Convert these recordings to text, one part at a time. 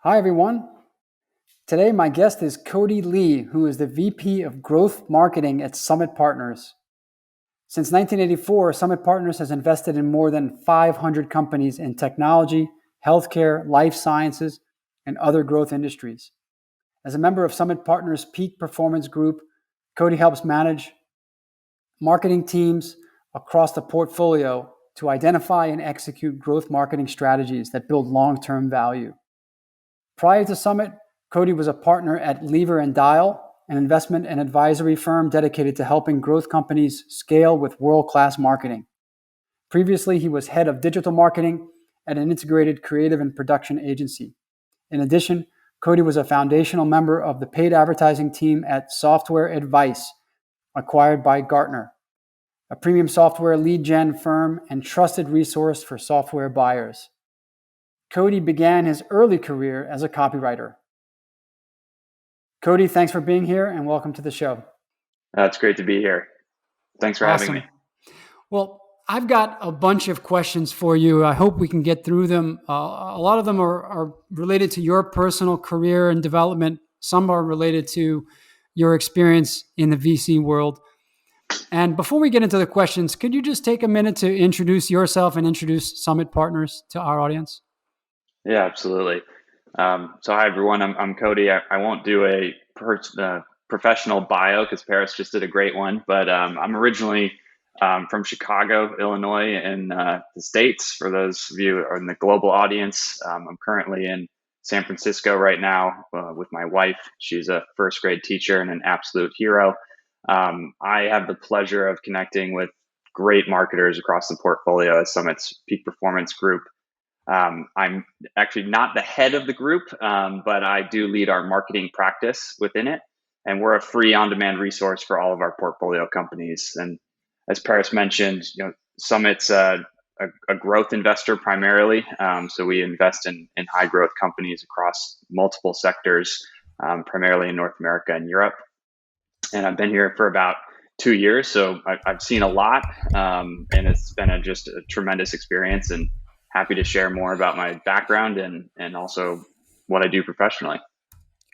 Hi, everyone. Today, my guest is Cody Lee, who is the VP of Growth Marketing at Summit Partners. Since 1984, Summit Partners has invested in more than 500 companies in technology, healthcare, life sciences, and other growth industries. As a member of Summit Partners' Peak Performance Group, Cody helps manage marketing teams across the portfolio to identify and execute growth marketing strategies that build long-term value. Prior to Summit, Cody was a partner at Lever and Dial, an investment and advisory firm dedicated to helping growth companies scale with world-class marketing. Previously, he was head of digital marketing at an integrated creative and production agency. In addition, Cody was a foundational member of the paid advertising team at Software Advice, acquired by Gartner, a premium software lead gen firm and trusted resource for software buyers. Cody began his early career as a copywriter. Cody, thanks for being here and welcome to the show. It's great to be here. Thanks for having me. Well, I've got a bunch of questions for you. I hope we can get through them. A lot of them are related to your personal career and development. Some are related to your experience in the VC world. And before we get into the questions, could you just take a minute to introduce yourself and introduce Summit Partners to our audience? Yeah, absolutely. Hi, everyone. I'm Cody. I won't do a professional bio because Paris just did a great one, but I'm originally from Chicago, Illinois, in the States. For those of you who are in the global audience, I'm currently in San Francisco right now with my wife. She's a first grade teacher and an absolute hero. I have the pleasure of connecting with great marketers across the portfolio at Summit's Peak Performance Group. I'm actually not the head of the group, but I do lead our marketing practice within it. And we're a free on-demand resource for all of our portfolio companies. And as Paris mentioned, Summit's a growth investor primarily. So we invest in high growth companies across multiple sectors, primarily in North America and Europe. And I've been here for about 2 years, so I've seen a lot, and it's been just a tremendous experience. And happy to share more about my background and also what I do professionally.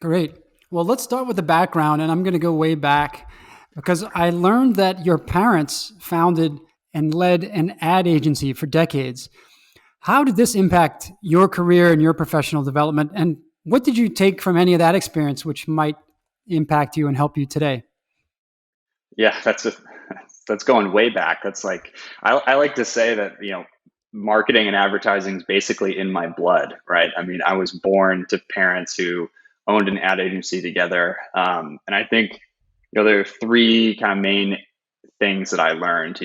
Great. Well, let's start with the background, and I'm going to go way back because I learned that your parents founded and led an ad agency for decades. How did this impact your career and your professional development? And what did you take from any of that experience which might impact you and help you today? Yeah, that's going way back. That's like I like to say that marketing and advertising is basically in my blood, right? I mean, I was born to parents who owned an ad agency together, and I think there are three kind of main things that I learned.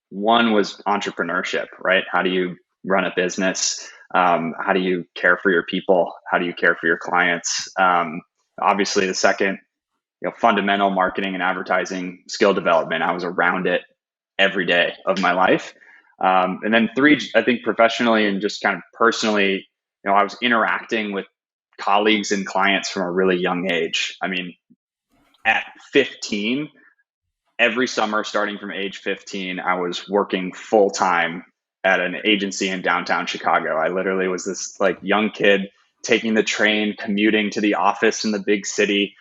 One was entrepreneurship, right? How do you run a business? How do you care for your people? How do you care for your clients? Obviously, the second, fundamental marketing and advertising skill development. I was around it every day of my life. And then three, I think professionally and just kind of personally, I was interacting with colleagues and clients from a really young age. I mean, at 15, every summer starting from age 15, I was working full time at an agency in downtown Chicago. I literally was this like young kid taking the train, commuting to the office in the big city,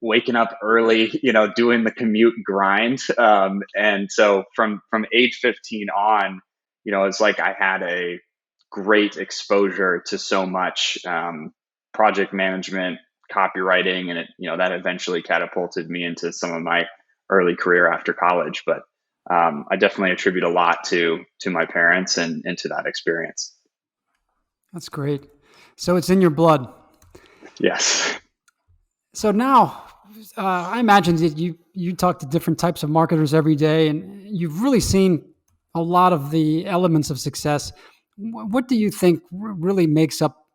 waking up early, doing the commute grind. And so from age 15 on, it's like I had a great exposure to so much project management, copywriting, and that eventually catapulted me into some of my early career after college. But I definitely attribute a lot to my parents and to that experience. That's great. So it's in your blood. Yes. So now, I imagine that you talk to different types of marketers every day, and you've really seen a lot of the elements of success. What do you think really makes up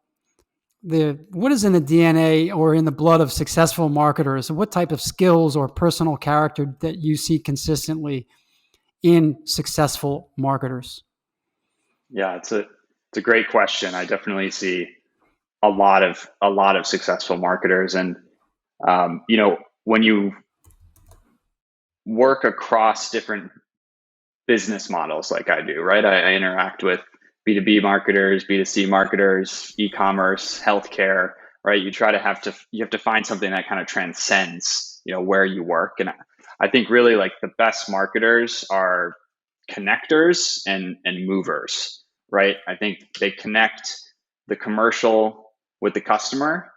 what is in the DNA or in the blood of successful marketers? What type of skills or personal character that you see consistently in successful marketers? Yeah, it's a great question. I definitely see a lot of successful marketers, and when you work across different business models like I do, right? I interact with B2B marketers, B2C marketers, e-commerce, healthcare, right? You have to find something that kind of transcends, where you work. And I think really like the best marketers are connectors and movers, right? I think they connect the commercial with the customer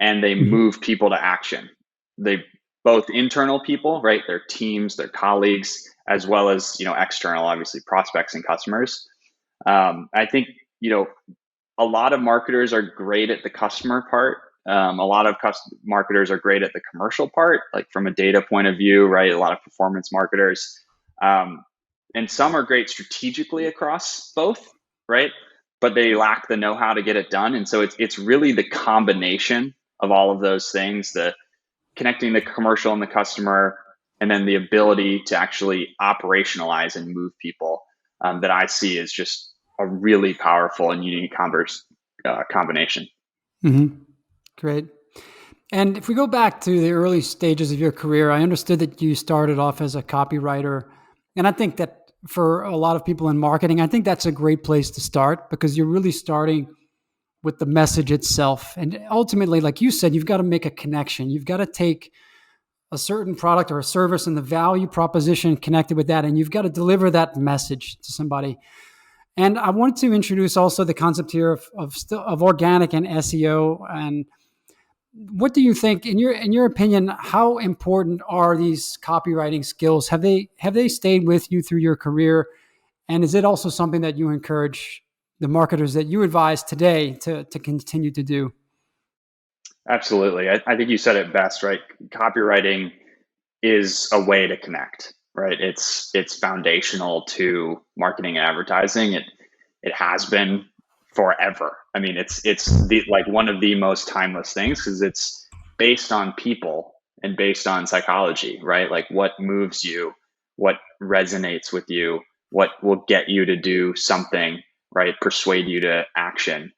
and they Mhm. move people to action. They both internal people, right? Their teams, their colleagues, as well as, external, obviously prospects and customers. I think, a lot of marketers are great at the customer part. A lot of marketers are great at the commercial part, like from a data point of view, right? A lot of performance marketers. Um, and some are great strategically across both, right? But they lack the know-how to get it done. And so it's really the combination of all of those things, the connecting the commercial and the customer, and then the ability to actually operationalize and move people, that I see is just a really powerful and unique combination. Mm-hmm. Great. And if we go back to the early stages of your career, I understood that you started off as a copywriter. And I think that for a lot of people in marketing, I think that's a great place to start because you're really starting with the message itself. And ultimately, like you said, you've got to make a connection. You've got to take a certain product or a service and the value proposition connected with that, and you've got to deliver that message to somebody. And I wanted to introduce also the concept here of organic and SEO. And what do you think, in your opinion, how important are these copywriting skills? Have they stayed with you through your career? And is it also something that you encourage the marketers that you advise today to continue to do? Absolutely. I think you said it best, right? Copywriting is a way to connect, right? It's foundational to marketing and advertising. It has been forever. I mean, it's the like one of the most timeless things because it's based on people and based on psychology, right? Like what moves you, what resonates with you, what will get you to do something, right? Persuade you to action.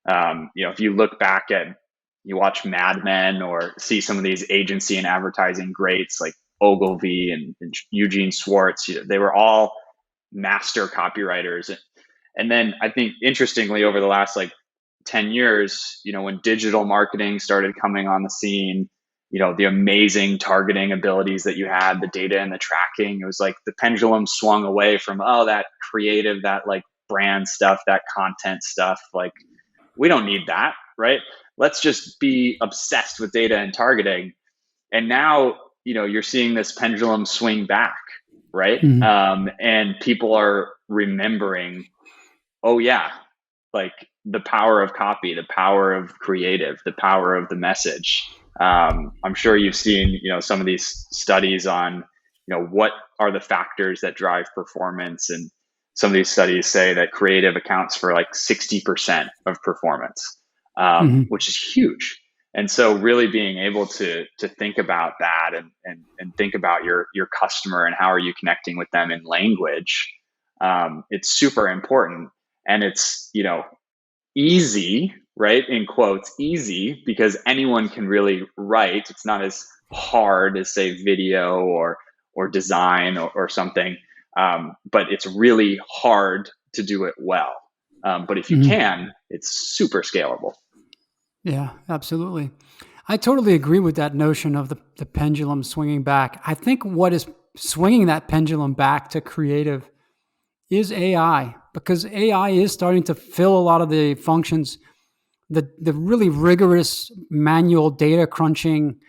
If you look back at you watch Mad Men or see some of these agency and advertising greats like Ogilvy and Eugene Schwartz, they were all master copywriters. And then I think interestingly over the last like 10 years, when digital marketing started coming on the scene, the amazing targeting abilities that you had, the data and the tracking, it was like the pendulum swung away from, oh, that creative, that like brand stuff, that content stuff. Like we don't need that, right? Let's just be obsessed with data and targeting. And now, you're seeing this pendulum swing back, right? Mhm. And people are remembering, oh yeah, like the power of copy, the power of creative, the power of the message. I'm sure you've seen, some of these studies on, what are the factors that drive performance, and some of these studies say that creative accounts for like 60% of performance, Mhm. which is huge. And so, really being able to think about that and think about your customer and how are you connecting with them in language, it's super important. And it's easy, right, in quotes, easy, because anyone can really write. It's not as hard as say video or design or something, but it's really hard to do it well. But if you Mhm. can, it's super scalable. Yeah, absolutely. I totally agree with that notion of the pendulum swinging back. I think what is swinging that pendulum back to creative is AI, because AI is starting to fill a lot of the functions, the really rigorous manual data crunching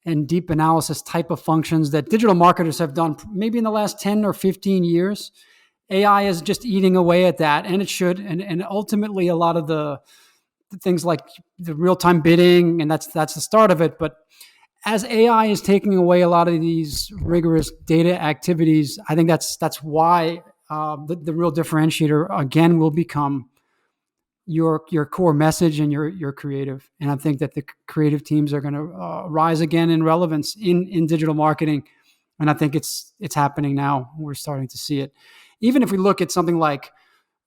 and deep analysis type of functions that digital marketers have done maybe in the last 10 or 15 years. AI is just eating away at that, and it should. And ultimately, a lot of the things like the real time bidding, and that's the start of it. But as AI is taking away a lot of these rigorous data activities, I think that's why the real differentiator again will become your core message and your creative. And I think that the creative teams are going to rise again in relevance in digital marketing. And I think it's happening now. We're starting to see it. Even if we look at something like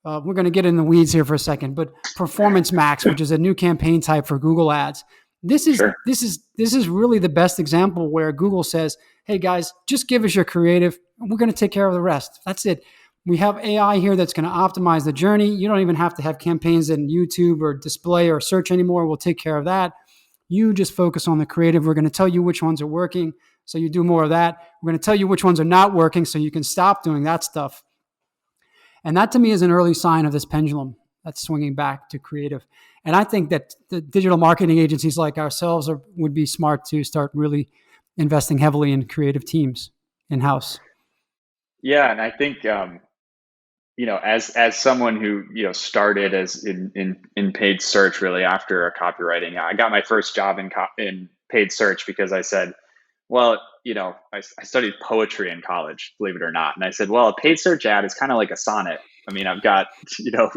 we're going to get in the weeds here for a second, but Performance Max, which is a new campaign type for Google Ads. This is Sure. this is this is really the best example where Google says, "Hey guys, just give us your creative, and we're going to take care of the rest. That's it." We have AI here that's going to optimize the journey. You don't even have to have campaigns in YouTube or display or search anymore. We'll take care of that. You just focus on the creative. We're going to tell you which ones are working, so you do more of that. We're going to tell you which ones are not working, so you can stop doing that stuff. And that to me is an early sign of this pendulum that's swinging back to creative. And I think that the digital marketing agencies like ourselves would be smart to start really investing heavily in creative teams in-house. Yeah, and I think as someone who started as in paid search really after copywriting, I got my first job in paid search because I said, well, I studied poetry in college, believe it or not, and I said, well, a paid search ad is kind of like a sonnet. I mean, I've got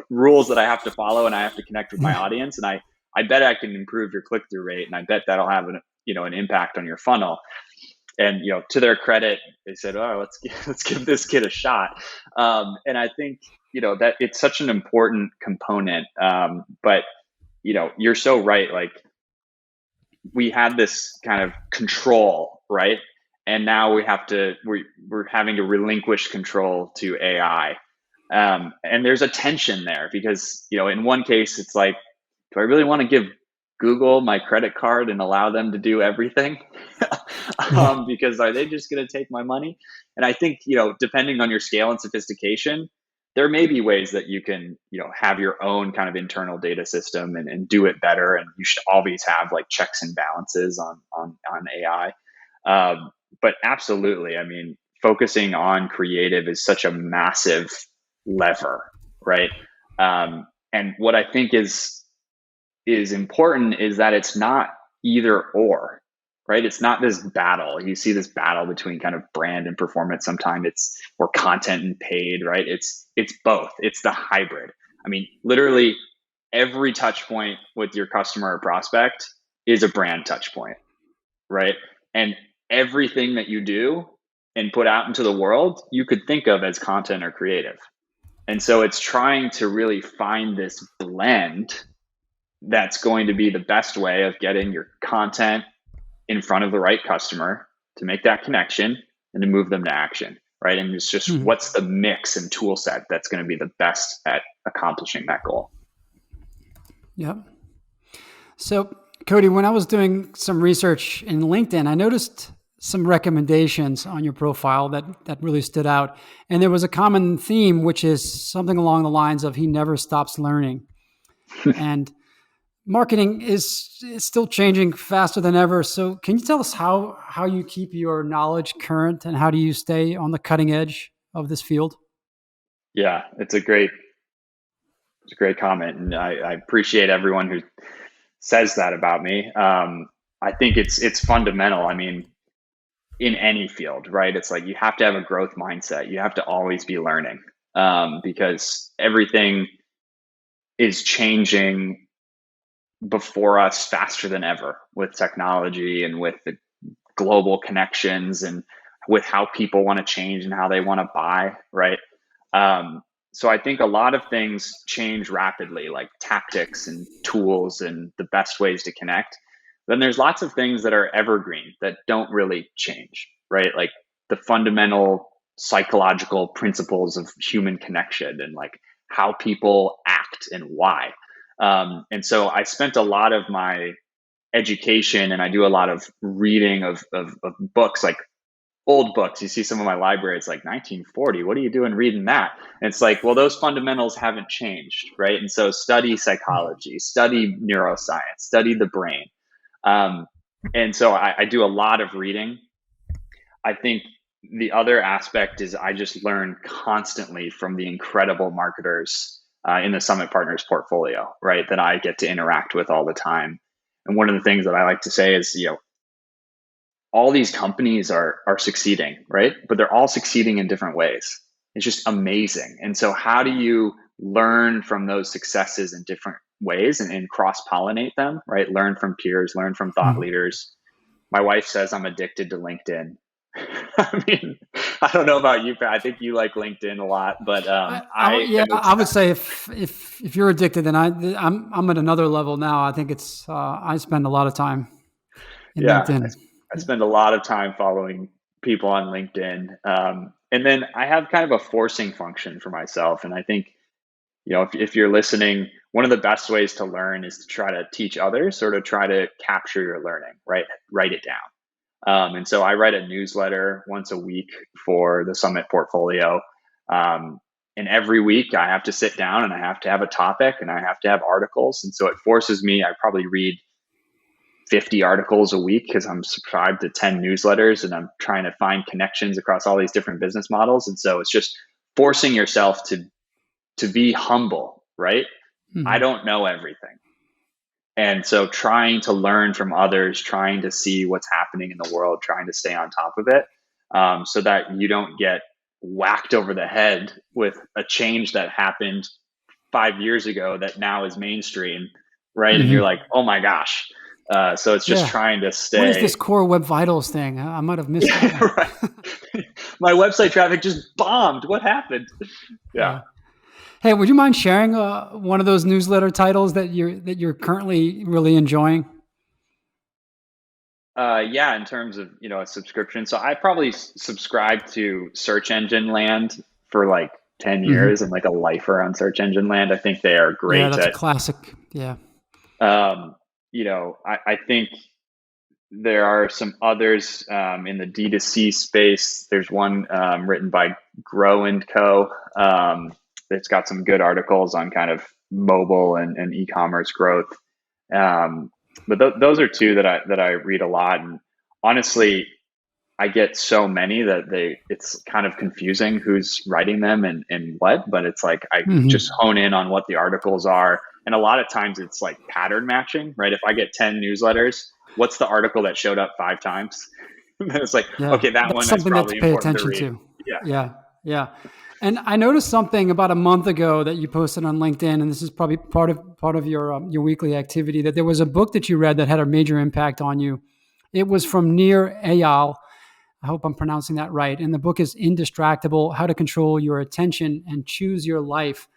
rules that I have to follow, and I have to connect with my audience, and I bet I can improve your click through rate, and I bet that'll have an impact on your funnel. And to their credit, they said, "Oh, let's give this kid a shot." And I think that it's such an important component. But you're so right. Like, we had this kind of control, right? And now we're having to relinquish control to AI. And there's a tension there because in one case it's like, do I really want to give Google my credit card and allow them to do everything? Because are they just going to take my money? And I think, depending on your scale and sophistication, there may be ways that you can, have your own kind of internal data system and do it better. And you should always have like checks and balances on AI. But absolutely, I mean, focusing on creative is such a massive lever, right? And what I think is important is that it's not either or, right? It's not this battle. You see this battle between kind of brand and performance sometimes, or content and paid, right? It's both. It's the hybrid. I mean, literally every touch point with your customer or prospect is a brand touch point, right? And everything that you do and put out into the world, you could think of as content or creative. And so it's trying to really find this blend that's going to be the best way of getting your content in front of the right customer to make that connection and to move them to action, right? And it's just what's the mix and tool set that's going to be the best at accomplishing that goal. Yep. So, Cody, when I was doing some research in LinkedIn, I noticed some recommendations on your profile that really stood out. And there was a common theme, which is something along the lines of he never stops learning. And marketing is still changing faster than ever. So can you tell us how you keep your knowledge current and how do you stay on the cutting edge of this field? Yeah, it's a great comment. And I appreciate everyone who says that about me. I think it's fundamental. I mean, in any field, right? It's like you have to have a growth mindset. You have to always be learning because everything is changing before us faster than ever with technology and with the global connections and with how people want to change and how they want to buy, right? So I think a lot of things change rapidly, like tactics and tools and the best ways to connect. Then there's lots of things that are evergreen that don't really change, right? Like the fundamental psychological principles of human connection and like how people act and why. And so I spent a lot of my education and I do a lot of reading of books, like old books. You see some of my library, it's like 1940. What are you doing reading that? And it's like, well, those fundamentals haven't changed, right? And so study psychology, study neuroscience, study the brain. And so I do a lot of reading. I think the other aspect is I just learn constantly from the incredible marketers in the Summit Partners portfolio, right? That I get to interact with all the time. And one of the things that I like to say is, all these companies are succeeding, right? But they're all succeeding in different ways. It's just amazing. And so how do you learn from those successes in different ways and cross-pollinate them, right? Learn from peers, learn from thought leaders. My wife says I'm addicted to LinkedIn. I mean, I don't know about you, but I think you like LinkedIn a lot, but I would say if you're addicted, then I'm at another level now. I think it's I spend a lot of time in LinkedIn. I spend a lot of time following people on LinkedIn. And then I have kind of a forcing function for myself. And I think, if you're listening, one of the best ways to learn is to try to teach others or to try to capture your learning, right? Write it down. And so I write a newsletter once a week for the Summit portfolio. And every week I have to sit down and I have to have a topic and I have to have articles. And so it forces me, I probably read 50 articles a week because I'm subscribed to 10 newsletters and I'm trying to find connections across all these different business models. And so it's just forcing yourself to be humble, right? Mm-hmm. I don't know everything. And so trying to learn from others, trying to see what's happening in the world, trying to stay on top of it, so that you don't get whacked over the head with a change that happened 5 years ago that now is mainstream, right? Mm-hmm. And you're like, oh my gosh. So it's just trying to stay. What is this core Web Vitals thing? I might have missed that one. Right. My website traffic just bombed. What happened? Yeah. Hey, would you mind sharing one of those newsletter titles that you're currently really enjoying? Yeah, in terms of a subscription. So I probably subscribed to Search Engine Land for like 10 years. I'm like a lifer on Search Engine Land. I think they are great. Yeah, that's a classic. Yeah. I think there are some others in the D2C space. There's one written by Grow and Co. That's got some good articles on kind of mobile and e-commerce growth. But those are two that I read a lot. And honestly, I get so many that it's kind of confusing who's writing them and what, but it's like, I just hone in on what the articles are. And a lot of times it's like pattern matching, right? If I get 10 newsletters, what's the article that showed up 5 times? And then it's like, okay, that one is something probably to pay important attention to read. to. Yeah. And I noticed something about a month ago that you posted on LinkedIn, and this is probably part of your weekly activity, that there was a book that you read that had a major impact on you. It was from Nir Eyal. I hope I'm pronouncing that right. And the book is Indistractable: How to Control Your Attention and Choose Your Life.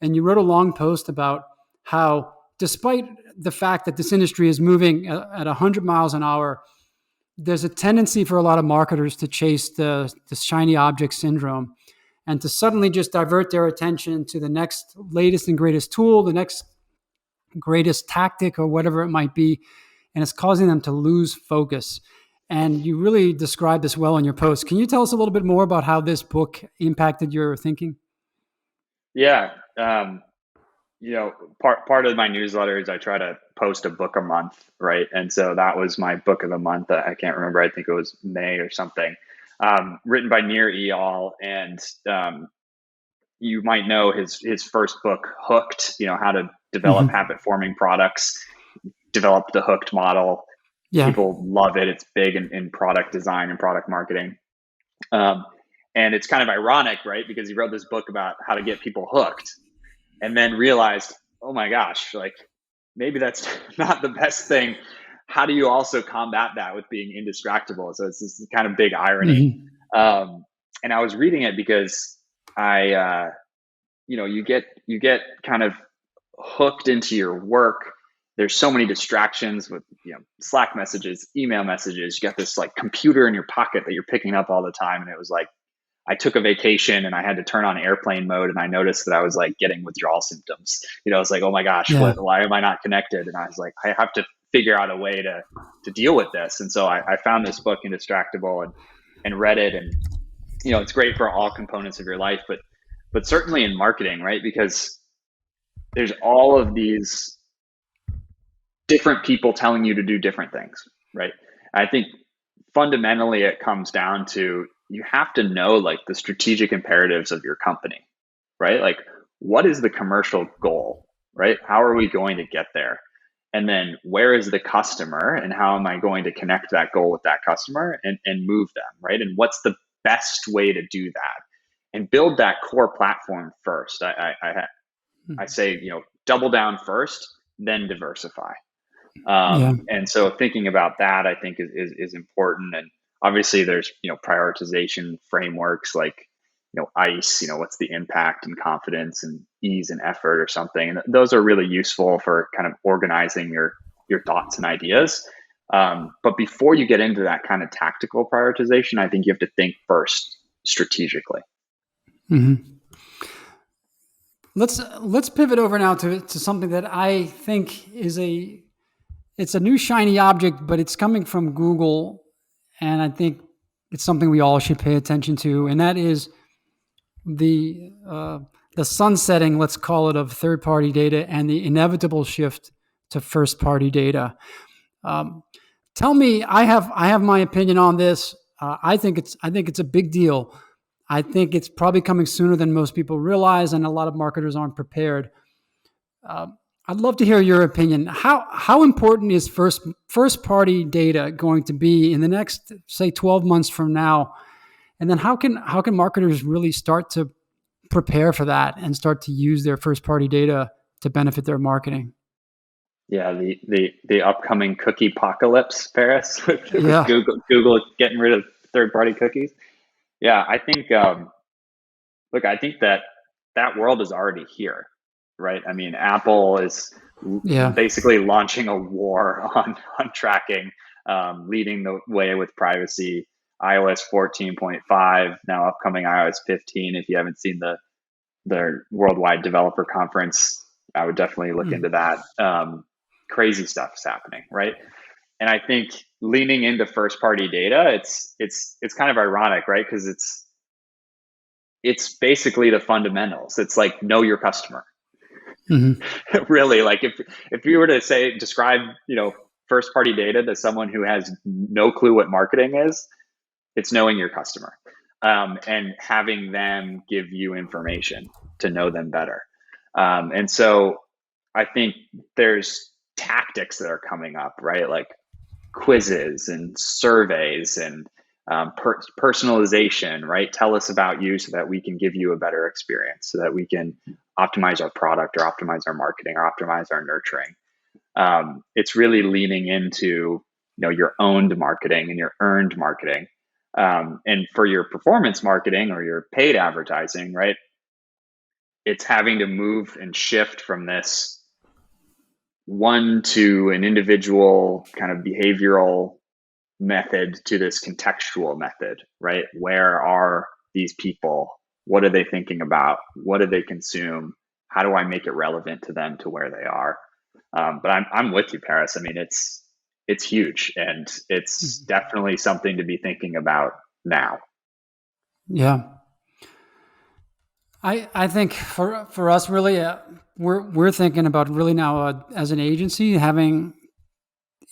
And you wrote a long post about how, despite the fact that this industry is moving at 100 miles an hour, there's a tendency for a lot of marketers to chase the shiny object syndrome and to suddenly just divert their attention to the next latest and greatest tool, the next greatest tactic, or whatever it might be. And it's causing them to lose focus. And you really described this well in your post. Can you tell us a little bit more about how this book impacted your thinking? Yeah. Part of my newsletter is I try to post a book a month, right? And so that was my book of the month. I can't remember. I think it was May or something. Written by Nir Eyal, and you might know his first book, Hooked. How to develop habit forming products. Developed the Hooked model. Yeah. People love it. It's big in product design and product marketing. And it's kind of ironic, right? Because he wrote this book about how to get people hooked, and then realized, oh my gosh, like maybe that's not the best thing. How do you also combat that with being indistractable? So it's this kind of big irony. And I was reading it because you get kind of hooked into your work. There's so many distractions with Slack messages, email messages. You got this like computer in your pocket that you're picking up all the time. And it was like, I took a vacation and I had to turn on airplane mode, and I noticed that I was like getting withdrawal symptoms. I was like, oh my gosh, why am I not connected? And I was like, I have to figure out a way to deal with this. And so I found this book, Indistractable, and read it. And it's great for all components of your life, but certainly in marketing, right? Because there's all of these different people telling you to do different things, right? I think fundamentally it comes down to, you have to know like the strategic imperatives of your company, right? Like, what is the commercial goal, right? How are we going to get there? And then where is the customer, and how am I going to connect that goal with that customer and move them, right? And what's the best way to do that? And build that core platform first. I say, double down first, then diversify. And so thinking about that, I think is important. And obviously there's, prioritization frameworks like, ICE, what's the impact and confidence and ease and effort or something. And those are really useful for kind of organizing your thoughts and ideas. But before you get into that kind of tactical prioritization, I think you have to think first strategically. Mm-hmm. Let's pivot over now to something that I think it's a new shiny object, but it's coming from Google, and I think it's something we all should pay attention to, and that is the sunsetting, let's call it, of third-party data and the inevitable shift to first-party data. Tell me, I have my opinion on this. I think it's a big deal. I think it's probably coming sooner than most people realize, and a lot of marketers aren't prepared. I'd love to hear your opinion. How important is first party data going to be in the next, say, 12 months from now? And then how can marketers really start to prepare for that and start to use their first party data to benefit their marketing? Yeah, the upcoming cookie apocalypse, Paris, with Yeah. Google getting rid of third party cookies. Yeah, I think I think that world is already here, right? I mean, Apple is Yeah. basically launching a war on tracking, leading the way with privacy. iOS 14.5, now upcoming iOS 15. If you haven't seen the Worldwide Developer Conference, I would definitely look into that. Crazy stuff is happening, right? And I think leaning into first party data, it's kind of ironic, right? Because it's basically the fundamentals. It's like know your customer. Mm-hmm. Really, like if you were to describe, first party data to someone who has no clue what marketing is, it's knowing your customer, and having them give you information to know them better. And so I think there's tactics that are coming up, right? Like quizzes and surveys and personalization, right? Tell us about you so that we can give you a better experience, so that we can optimize our product or optimize our marketing or optimize our nurturing. It's really leaning into your owned marketing and your earned marketing. And for your performance marketing or your paid advertising, right? It's having to move and shift from this one to an individual kind of behavioral method to this contextual method, right? Where are these people? What are they thinking about? What do they consume? How do I make it relevant to them, to where they are? But I'm with you, Paris. I mean, it's huge, and it's definitely something to be thinking about now. Yeah. I think for us, really, we're thinking about really now, as an agency, having,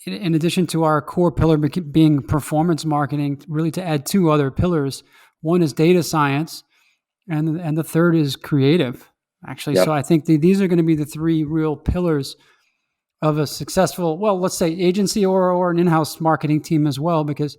in addition to our core pillar being performance marketing, really to add two other pillars. One is data science, and the third is creative, actually. Yep. So I think these are going to be the three real pillars of a successful, well, let's say agency or an in-house marketing team as well, because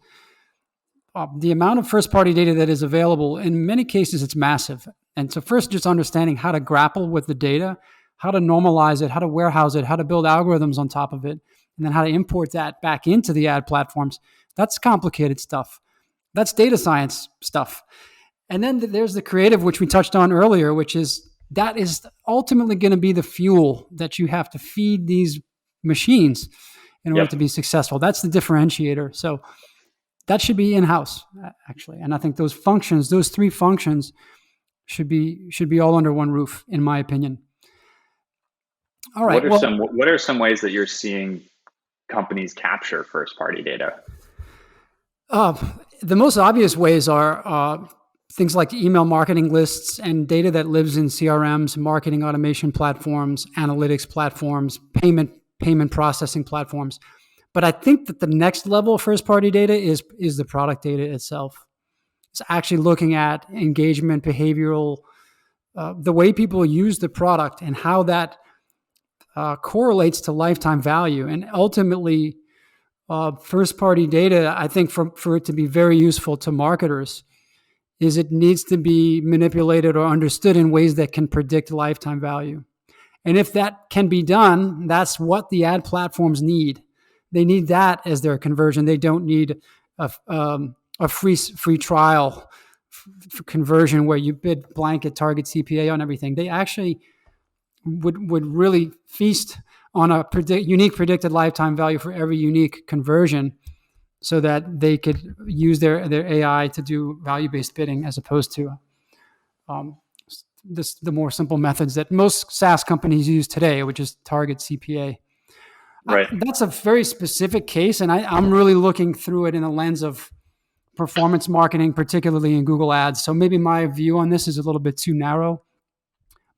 the amount of first-party data that is available, in many cases, it's massive. And so first, just understanding how to grapple with the data, how to normalize it, how to warehouse it, how to build algorithms on top of it, and then how to import that back into the ad platforms. That's complicated stuff. That's data science stuff. And then there's the creative, which we touched on earlier, which is that is ultimately going to be the fuel that you have to feed these machines in order to be successful. That's the differentiator. So that should be in-house, actually. And I think those three functions should be all under one roof, in my opinion. All right. What are some ways that you're seeing companies capture first-party data? The most obvious ways are things like email marketing lists and data that lives in CRMs, marketing automation platforms, analytics platforms, payment processing platforms. But I think that the next level of first-party data is the product data itself. It's actually looking at engagement, behavioral, the way people use the product and how that correlates to lifetime value. And ultimately, first-party data, I think for it to be very useful to marketers, is it needs to be manipulated or understood in ways that can predict lifetime value. And if that can be done, that's what the ad platforms need. They need that as their conversion. They don't need a free trial for conversion where you bid blanket target CPA on everything. They actually would really feast on a unique predicted lifetime value for every unique conversion, so that they could use their AI to do value-based bidding as opposed to um, the more simple methods that most SaaS companies use today, which is target CPA. Right. That's a very specific case, and I'm really looking through it in a lens of performance marketing, particularly in Google Ads. So maybe my view on this is a little bit too narrow,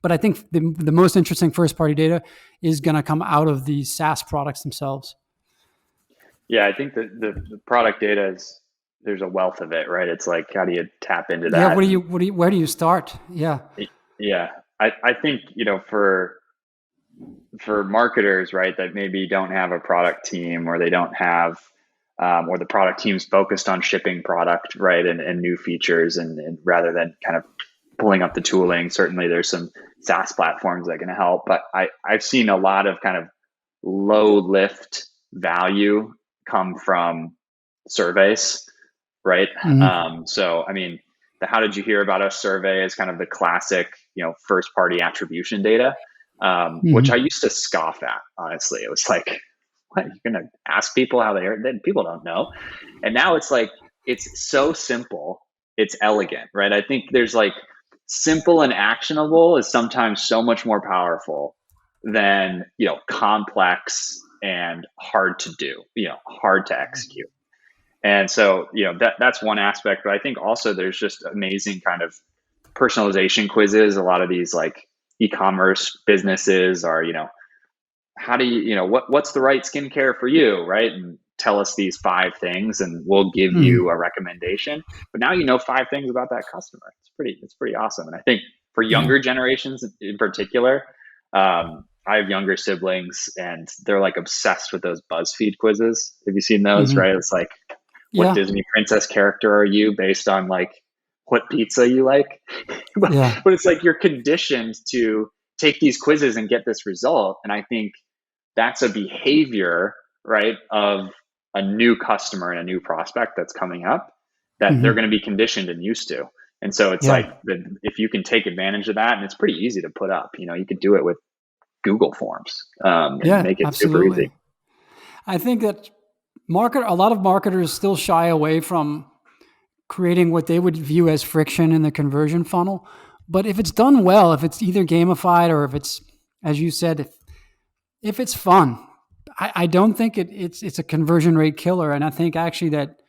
but I think the most interesting first-party data is going to come out of the SaaS products themselves. Yeah, I think that the product data is, there's a wealth of it, right? It's like, how do you tap into Yeah, that? where do you start? Yeah. Yeah, I think, for marketers, right, that maybe don't have a product team, or they don't have, or the product team's focused on shipping product, right, and new features, and rather than kind of pulling up the tooling. Certainly there's some SaaS platforms that can help, but I've seen a lot of kind of low lift value come from surveys, right? Mm-hmm. So, I mean, the "how did you hear about us" survey is kind of the classic, first party attribution data, which I Mm-hmm. used to scoff at, honestly. It was like, what, you're going to ask people how they heard? Then people don't know. And now it's like, it's so simple, it's elegant, right? I think there's like, simple and actionable is sometimes so much more powerful than, complex and hard to do, hard to execute. And so, that's one aspect. But I think also there's just amazing kind of personalization quizzes. A lot of these like e-commerce businesses are, how do you, what's the right skincare for you, right? And tell us these 5 things and we'll give you a Mm-hmm. recommendation. But now you know 5 things about that customer. It's pretty awesome. And I think for Yeah. younger generations in particular, I have younger siblings and they're like obsessed with those BuzzFeed quizzes. Have you seen those, Mm-hmm. right? It's like, what Yeah. Disney princess character are you, based on like what pizza you like? but, Yeah. but it's like you're conditioned to take these quizzes and get this result. And I think that's a behavior, right, of a new customer and a new prospect that's coming up, that they're Mm-hmm. going to be conditioned and used to. And so it's like, Yeah. if you can take advantage of that, and it's pretty easy to put up, you could do it with Google Forms, and Yeah. make it super easy. Absolutely. I think that a lot of marketers still shy away from creating what they would view as friction in the conversion funnel. But if it's done well, if it's either gamified or if it's, as you said, if it's fun, I don't think it's a conversion rate killer. And I think actually that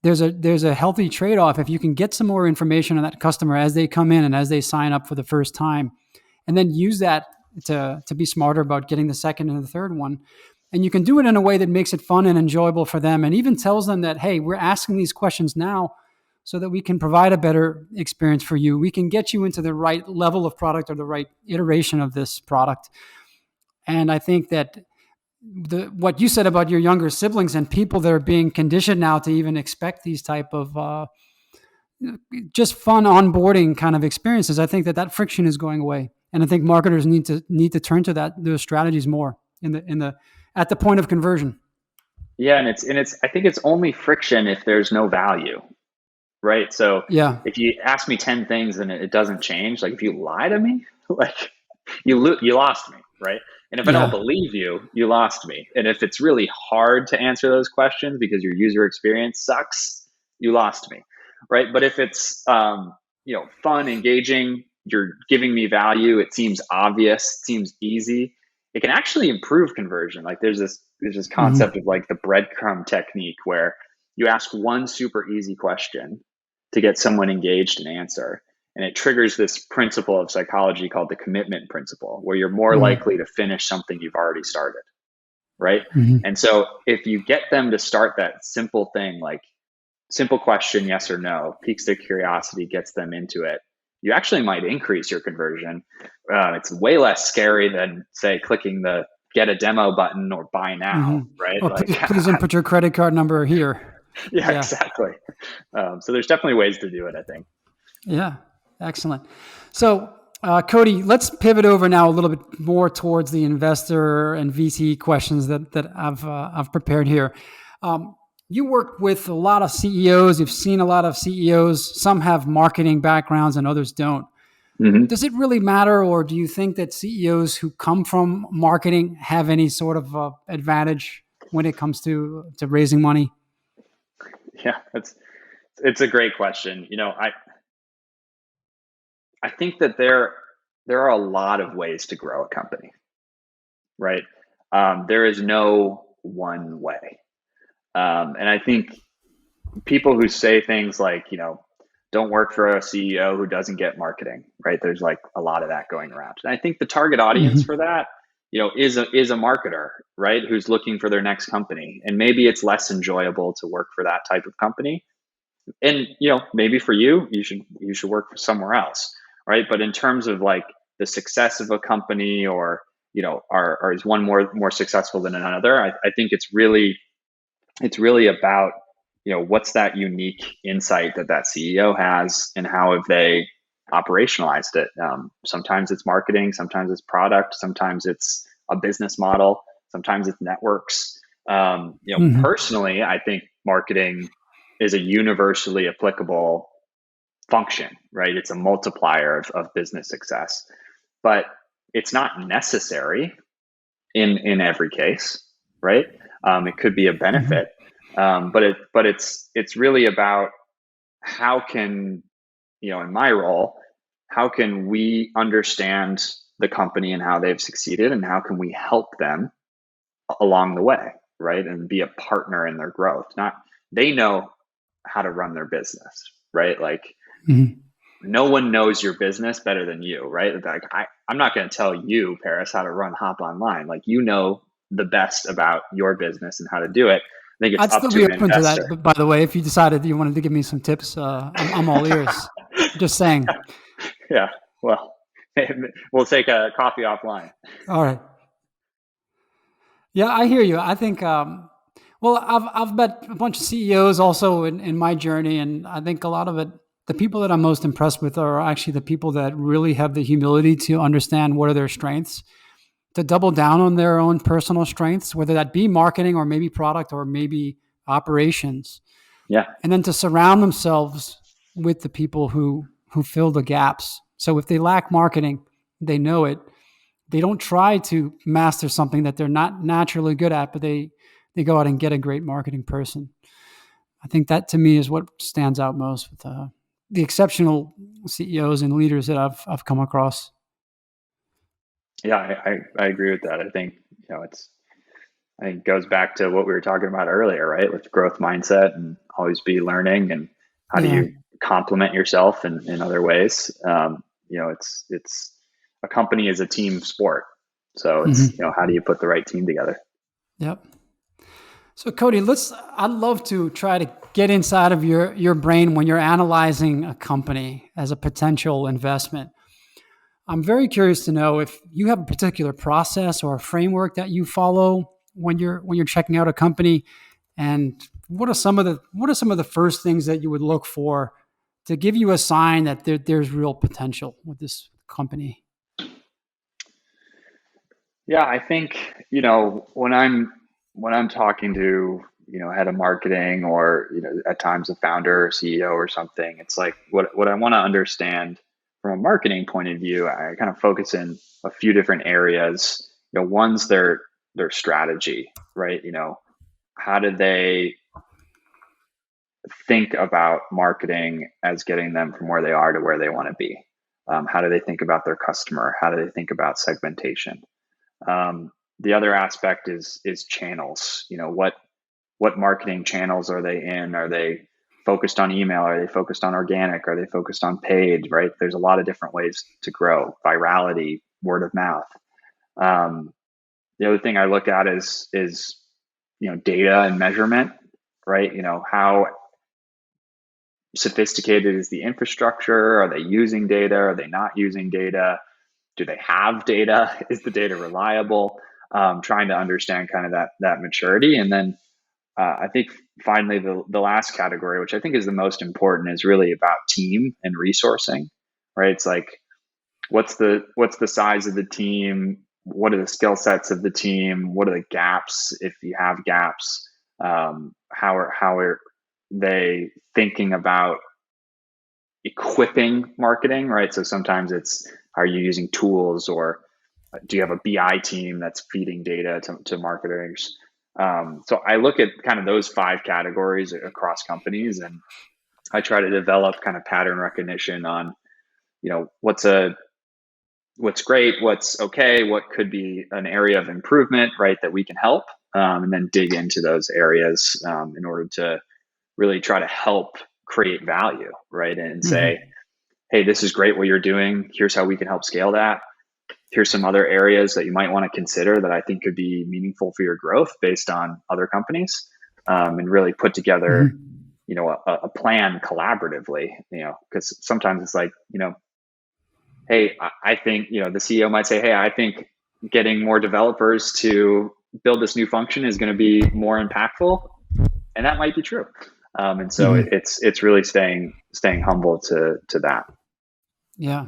there's a healthy trade off if you can get some more information on that customer as they come in and as they sign up for the first time, and then use that to be smarter about getting the second and the third one. And you can do it in a way that makes it fun and enjoyable for them, and even tells them that, hey, we're asking these questions now so that we can provide a better experience for you. We can get you into the right level of product or the right iteration of this product. And I think that what you said about your younger siblings and people that are being conditioned now to even expect these type of just fun onboarding kind of experiences, I think that friction is going away, and I think marketers need to turn to those strategies more in the at the point of conversion. Yeah, and it's I think it's only friction if there's no value, right? So Yeah, if you ask me 10 things and it doesn't change, like if you lie to me, like you lost me, right? And if I don't yeah, believe you, you lost me. And if it's really hard to answer those questions because your user experience sucks, you lost me, right? But if it's fun, engaging, you're giving me value, it seems obvious, it seems easy, it can actually improve conversion. Like there's this concept hmm of like the breadcrumb technique, where you ask one super easy question to get someone engaged and answer. And it triggers this principle of psychology called the commitment principle, where you're more hmm likely to finish something you've already started, right? hmm And so if you get them to start that simple thing, like simple question, yes or no, piques their curiosity, gets them into it, you actually might increase your conversion. It's way less scary than, say, clicking the get a demo button or buy now, hmm right? Or Like, please input your credit card number here. yeah, Yeah, exactly. So there's definitely ways to do it, I think. yeah, excellent. So, Cody, let's pivot over now a little bit more towards the investor and VC questions that I've prepared here. You work with a lot of CEOs. You've seen a lot of CEOs. Some have marketing backgrounds and others don't. Mm-hmm. Does it really matter, or do you think that CEOs who come from marketing have any sort of advantage when it comes to raising money? Yeah, it's a great question. I think that there are a lot of ways to grow a company, right? There is no one way. And I think people who say things like, don't work for a CEO who doesn't get marketing, right? There's like a lot of that going around. And I think the target audience for that, is a marketer, right? Who's looking for their next company. And maybe it's less enjoyable to work for that type of company. And, maybe for you, you should work for somewhere else, right? But in terms of like the success of a company, or, or is one more successful than another, I think it's really about, what's that unique insight that CEO has, and how have they operationalized it. Sometimes it's marketing, sometimes it's product, sometimes it's a business model, sometimes it's networks. Personally, I think marketing is a universally applicable function, right? It's a multiplier of business success, but it's not necessary in every case, right? It could be a benefit, but it's really about how can, in my role, how can we understand the company and how they've succeeded, and how can we help them along the way, right? And be a partner in their growth. Not They know how to run their business, right? Like, no one knows your business better than you, right? Like, I'm not going to tell you, Paris, how to run Hop Online. Like, the best about your business and how to do it. I think it's I'd up still to be an open to investor. that. But by the way, if you decided you wanted to give me some tips, I'm all ears. Just saying. Yeah. Well, we'll take a coffee offline. All right. Yeah, I hear you. I think, well, I've met a bunch of CEOs also in my journey, and I think a lot of it, the people that I'm most impressed with are actually the people that really have the humility to understand what are their strengths, to double down on their own personal strengths, whether that be marketing or maybe product or maybe operations, Yeah. and then to surround themselves with the people who fill the gaps. So if they lack marketing, they know it. They don't try to master something that they're not naturally good at, but they go out and get a great marketing person. I think that to me is what stands out most with the exceptional CEOs and leaders that I've come across. Yeah, I agree with that. I think, I think it goes back to what we were talking about earlier, right? With growth mindset and always be learning, and how do Yeah. you complement yourself in other ways. It's a company is a team sport. So it's, how do you put the right team together? Yep. So Cody, I'd love to try to get inside of your brain when you're analyzing a company as a potential investment. I'm very curious to know if you have a particular process or a framework that you follow when you're checking out a company, and what are some of the first things that you would look for to give you a sign that there's real potential with this company? Yeah, I think, when I'm talking to, head of marketing, or, at times a founder or CEO or something, it's like, what I want to understand from a marketing point of view, I kind of focus in a few different areas. One's their strategy, right? How do they think about marketing as getting them from where they are to where they want to be? How do they think about their customer? How do they think about segmentation? The other aspect is channels. What marketing channels are they in? Are they focused on email? Are they focused on organic? Are they focused on paid? Right? There's a lot of different ways to grow. Virality, word of mouth. The other thing I look at is data and measurement. Right? How sophisticated is the infrastructure? Are they using data? Are they not using data? Do they have data? Is the data reliable? Trying to understand kind of that maturity. And then I think finally the last category, which I think is the most important, is really about team and resourcing, right? It's like, what's the size of the team? What are the skill sets of the team? What are the gaps, if you have gaps? How are they thinking about equipping marketing, right? So sometimes it's, are you using tools, or do you have a BI team that's feeding data to marketers? So I look at kind of those 5 categories across companies, and I try to develop kind of pattern recognition on, what's great, what's okay, what could be an area of improvement, right, that we can help, and then dig into those areas in order to really try to help create value, right, and say, hey, this is great what you're doing. Here's how we can help scale that. Here's some other areas that you might want to consider that I think could be meaningful for your growth based on other companies, and really put together, a plan collaboratively, because sometimes it's like, hey, I think, the CEO might say, hey, I think getting more developers to build this new function is going to be more impactful. And that might be true. And so it's really staying humble to that. Yeah.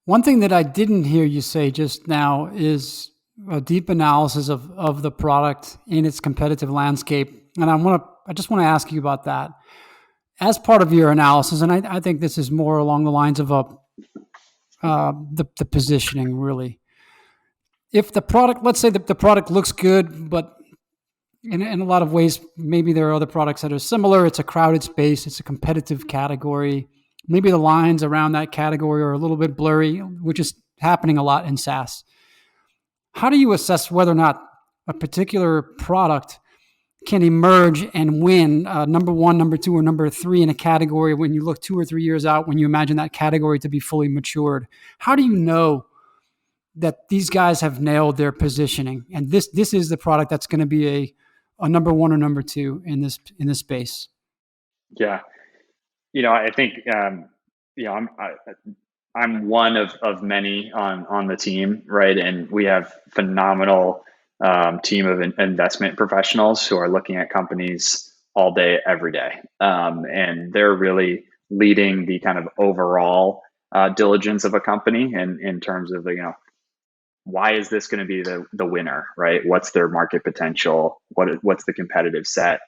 One thing that I didn't hear you say just now is a deep analysis of the product in its competitive landscape. And I just want to ask you about that as part of your analysis. And I think this is more along the lines of the positioning, really. If the product, let's say that the product looks good, but in a lot of ways, maybe there are other products that are similar. It's a crowded space. It's a competitive category. Maybe the lines around that category are a little bit blurry, which is happening a lot in SaaS. How do you assess whether or not a particular product can emerge and win number one, number two, or number three in a category when you look 2 or 3 years out, when you imagine that category to be fully matured? How do you know that these guys have nailed their positioning and this is the product that's going to be a number one or number two in this space? Yeah. I think, I'm one of many on the team, right? And we have phenomenal team of investment professionals who are looking at companies all day, every day. And they're really leading the kind of overall diligence of a company and in terms of, why is this going to be the winner, right? What's their market potential? What's the competitive set?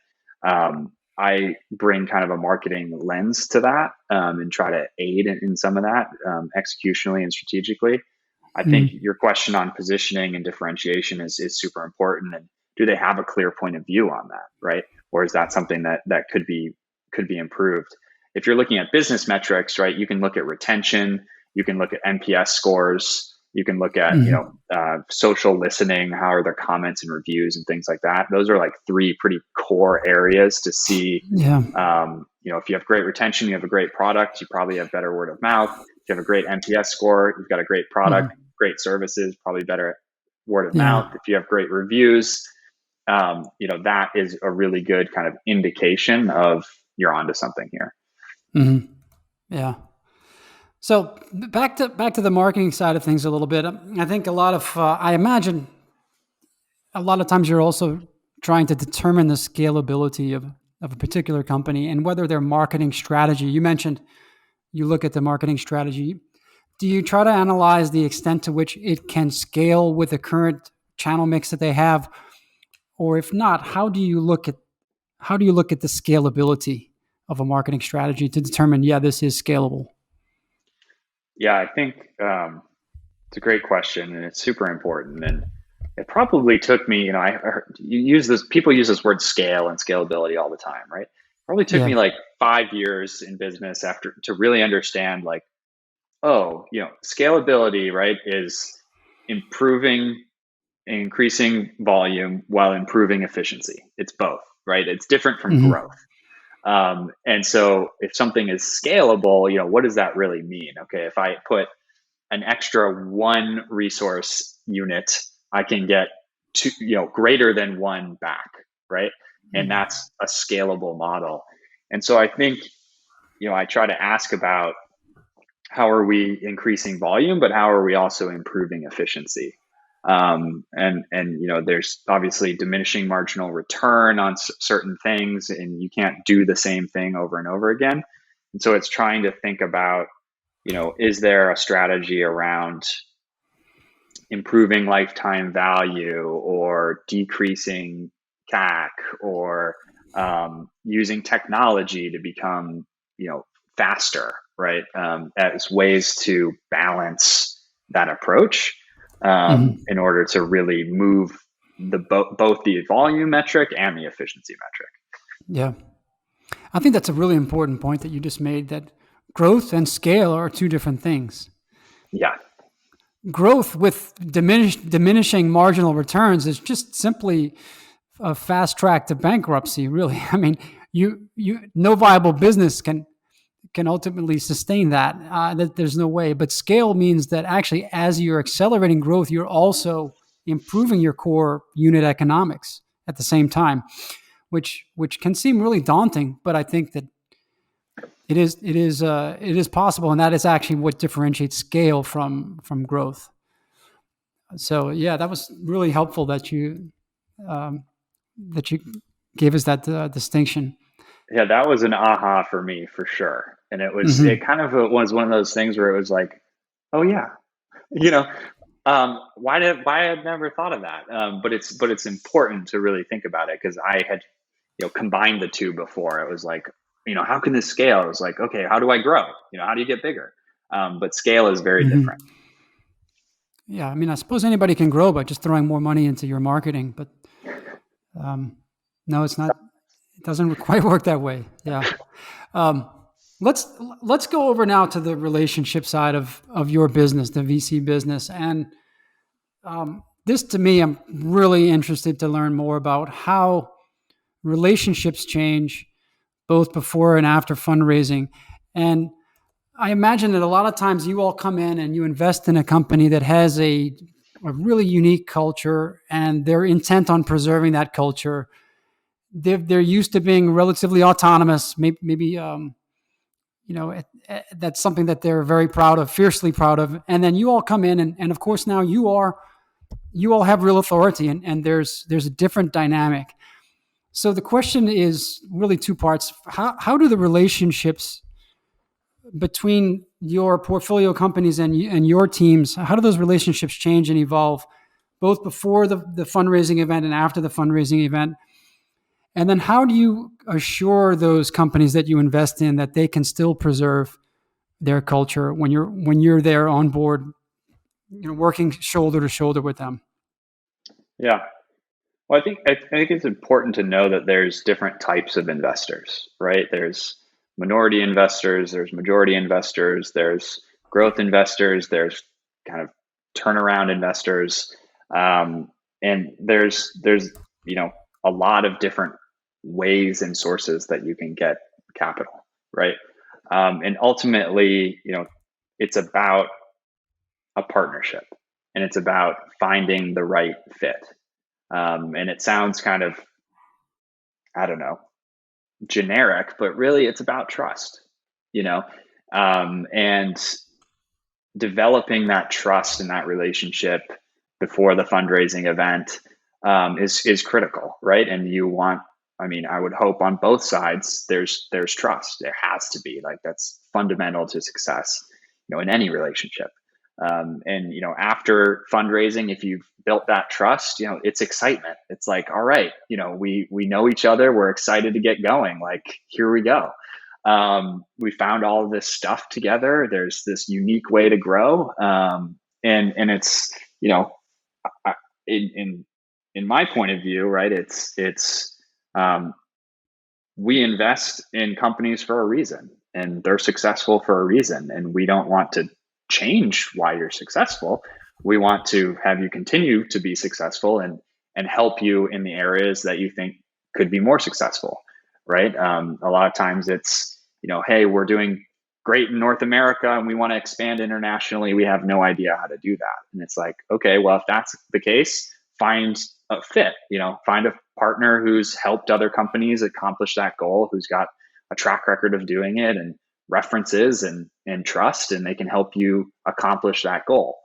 I bring kind of a marketing lens to that, and try to aid in some of that, executionally and strategically. I think your question on positioning and differentiation is super important. And do they have a clear point of view on that, right? Or is that something that could be improved? If you're looking at business metrics, right, you can look at retention, you can look at NPS scores, you can look at social listening, how are their comments and reviews and things like that. Those are like 3 pretty core areas to see. If you have great retention, you have a great product, you probably have better word of mouth. If you have a great NPS score, you've got a great product, great services, probably better word of mouth. If you have great reviews, that is a really good kind of indication of you're onto something here. Yeah. So back to the marketing side of things a little bit. I think I imagine a lot of times you're also trying to determine the scalability of a particular company and whether their marketing strategy. You mentioned you look at the marketing strategy. Do you try to analyze the extent to which it can scale with the current channel mix that they have, or if not, how do you look at the scalability of a marketing strategy to determine, this is scalable? Yeah, I think it's a great question, and it's super important. And it probably took me, I heard, people use this word scale and scalability all the time, right? It probably took me like 5 years in business to really understand, like, scalability, right, is increasing volume while improving efficiency. It's both, right? It's different from growth. And so if something is scalable, what does that really mean? Okay, if I put an extra 1 resource unit, I can get greater than 1 back, right? And that's a scalable model. And so I think, I try to ask about how are we increasing volume, but how are we also improving efficiency? And there's obviously diminishing marginal return on certain things, and you can't do the same thing over and over again. And so it's trying to think about, is there a strategy around improving lifetime value or decreasing CAC or using technology to become, faster, right? As ways to balance that approach in order to really move both the volume metric and the efficiency metric. Yeah. I think that's a really important point that you just made, that growth and scale are two different things. Yeah. Growth with diminishing marginal returns is just simply a fast track to bankruptcy, really. I mean, no viable business can ultimately sustain that. That there's no way. But scale means that actually, as you're accelerating growth, you're also improving your core unit economics at the same time, which can seem really daunting. But I think that it is possible, and that is actually what differentiates scale from growth. So yeah, that was really helpful that you gave us that distinction. Yeah, that was an aha for me for sure. And it Mm-hmm. kind of was one of those things where it was like, oh yeah, you know, why I'd never thought of that. But it's important to really think about it, because I had, combined the two before. It was like, how can this scale? It was like, okay, how do I grow? How do you get bigger? But scale is very Mm-hmm. different. Yeah, I mean, I suppose anybody can grow by just throwing more money into your marketing, but um, no, it's not. It doesn't quite work that way. Yeah. Um, let's let's go over now to the relationship side of your business, the VC business, and this to me, I'm really interested to learn more about how relationships change both before and after fundraising. And I imagine that a lot of times you all come in and you invest in a company that has a really unique culture, and they're intent on preserving that culture. They're used to being relatively autonomous. Maybe that's something that they're very proud of, fiercely proud of. And then you all come in, and of course now you all have real authority, and there's a different dynamic. So the question is really two parts. How do the relationships between your portfolio companies and your teams, how do those relationships change and evolve both before the fundraising event and after the fundraising event? And then how do you assure those companies that you invest in that they can still preserve their culture when you're there on board, working shoulder to shoulder with them? Yeah. Well, I think it's important to know that there's different types of investors, right? There's minority investors, there's majority investors, there's growth investors, there's kind of turnaround investors, and there's a lot of different ways and sources that you can get capital, right? And ultimately, it's about a partnership, and it's about finding the right fit. And it sounds kind of, I don't know, generic, but really it's about trust, you know, and developing that trust and that relationship before the fundraising event is critical, right? And you want, I mean, I would hope on both sides there's trust. There has to be, like, that's fundamental to success, in any relationship. And after fundraising, if you've built that trust, it's excitement. It's like, all right, we know each other. We're excited to get going. Like, here we go. We found all of this stuff together. There's this unique way to grow, and it's I, in my point of view, right? It's we invest in companies for a reason, and they're successful for a reason, and we don't want to change why you're successful. We want to have you continue to be successful, and help you in the areas that you think could be more successful, right? A lot of times it's, hey, we're doing great in North America and we want to expand internationally. We have no idea how to do that. And it's like, okay, well, if that's the case, find a fit, find a partner who's helped other companies accomplish that goal, who's got a track record of doing it, and references and trust, and they can help you accomplish that goal.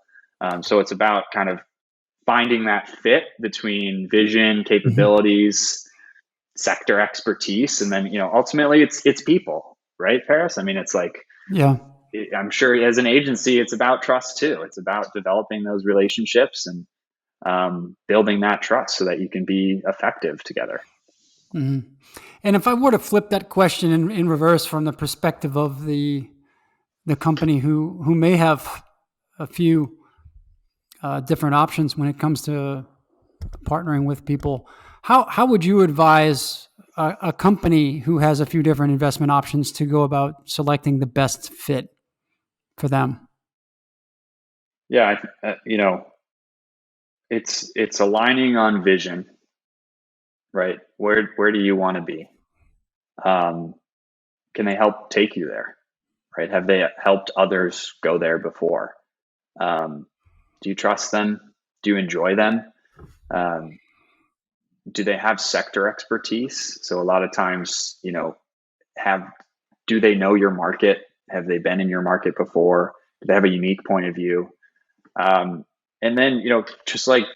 So it's about kind of finding that fit between vision, Mm-hmm. capabilities, sector expertise, and then ultimately it's people, right, Paris? I mean, it's like, Yeah. I'm sure as an agency, it's about trust too. It's about developing those relationships and building that trust so that you can be effective together. Mm-hmm. And if I were to flip that question in reverse from the perspective of the company who may have a few different options when it comes to partnering with people. How would you advise a company who has a few different investment options to go about selecting the best fit for them? Yeah, it's aligning on vision, right? Where do you want to be? Can they help take you there? Right? Have they helped others go there before? Do you trust them? Do you enjoy them? Do they have sector expertise? So a lot of times, do they know your market? Have they been in your market before? Do they have a unique point of view? And then, just like,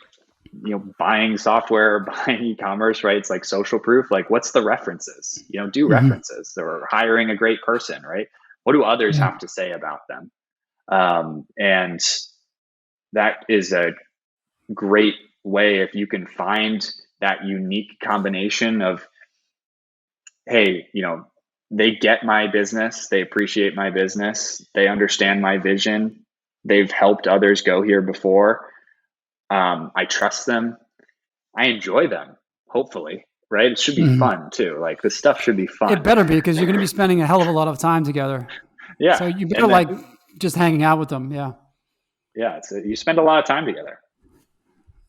buying software or buying e-commerce, right? It's like social proof. Like, what's the references? Do references. They're hiring a great person, right? What do others have to say about them? And that is a great way if you can find that unique combination of, hey, they get my business, they appreciate my business, they understand my vision, they've helped others go here before. I trust them, I enjoy them, hopefully, right? It should be fun too. Like, this stuff should be fun. It better be, because you're going to be spending a hell of a lot of time together. Yeah. So you better like just hanging out with them. Yeah. Yeah. You spend a lot of time together.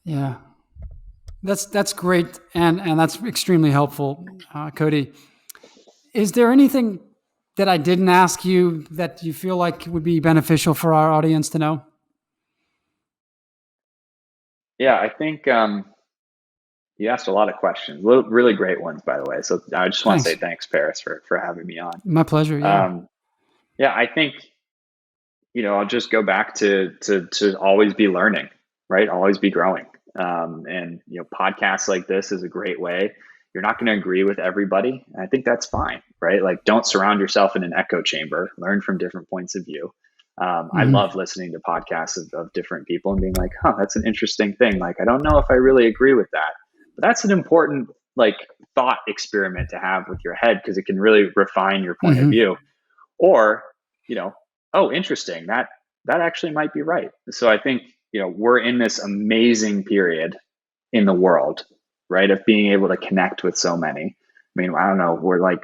Yeah. That's great. And that's extremely helpful, Cody. Is there anything that I didn't ask you that you feel like would be beneficial for our audience to know? Yeah, I think you asked a lot of questions, really great ones, by the way. So I just want to say thanks, Paris, for having me on. My pleasure. Yeah. Yeah, I think, I'll just go back to always be learning, right? Always be growing. And podcasts like this is a great way. You're not going to agree with everybody. And I think that's fine, right? Like, don't surround yourself in an echo chamber. Learn from different points of view. I love listening to podcasts of different people and being like, that's an interesting thing. Like, I don't know if I really agree with that, but that's an important, like, thought experiment to have with your head, because it can really refine your point of view. Or, oh, interesting. That actually might be right. So I think, we're in this amazing period in the world, right, of being able to connect with so many. I mean, I don't know, we're like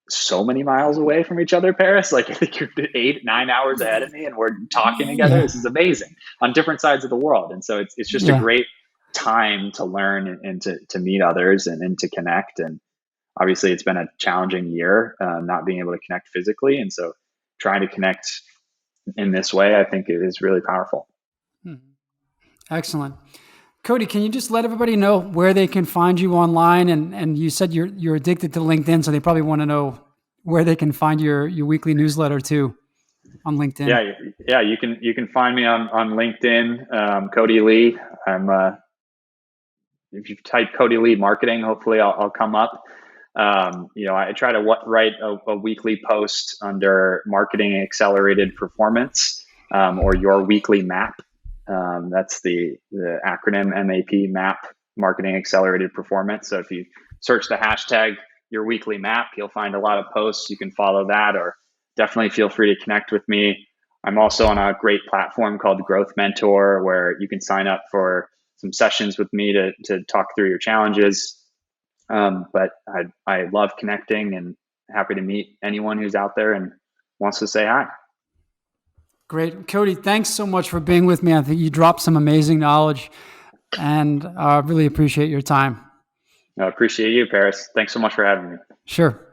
so many miles away from each other, Paris. Like, I think you're 8-9 hours ahead of me and we're talking together. This is amazing, on different sides of the world. And so it's just a great time to learn and to meet others and to connect. And obviously it's been a challenging year, not being able to connect physically. And so trying to connect in this way, I think it is really powerful. Excellent. Cody, can you just let everybody know where they can find you online? And you said you're addicted to LinkedIn, so they probably want to know where they can find your weekly newsletter too on LinkedIn. Yeah. You can find me on LinkedIn, Cody Lee. If you type Cody Lee marketing, hopefully I'll come up. I try to write a weekly post under marketing accelerated performance, or your weekly map. That's the acronym MAP, map, marketing accelerated performance. So if you search the hashtag your weekly map, you'll find a lot of posts. You can follow that, or definitely feel free to connect with me. I'm also on a great platform called Growth Mentor, where you can sign up for some sessions with me to talk through your challenges. But I love connecting and happy to meet anyone who's out there and wants to say hi. Great. Cody, thanks so much for being with me. I think you dropped some amazing knowledge, and I really appreciate your time. I appreciate you, Paris. Thanks so much for having me. Sure.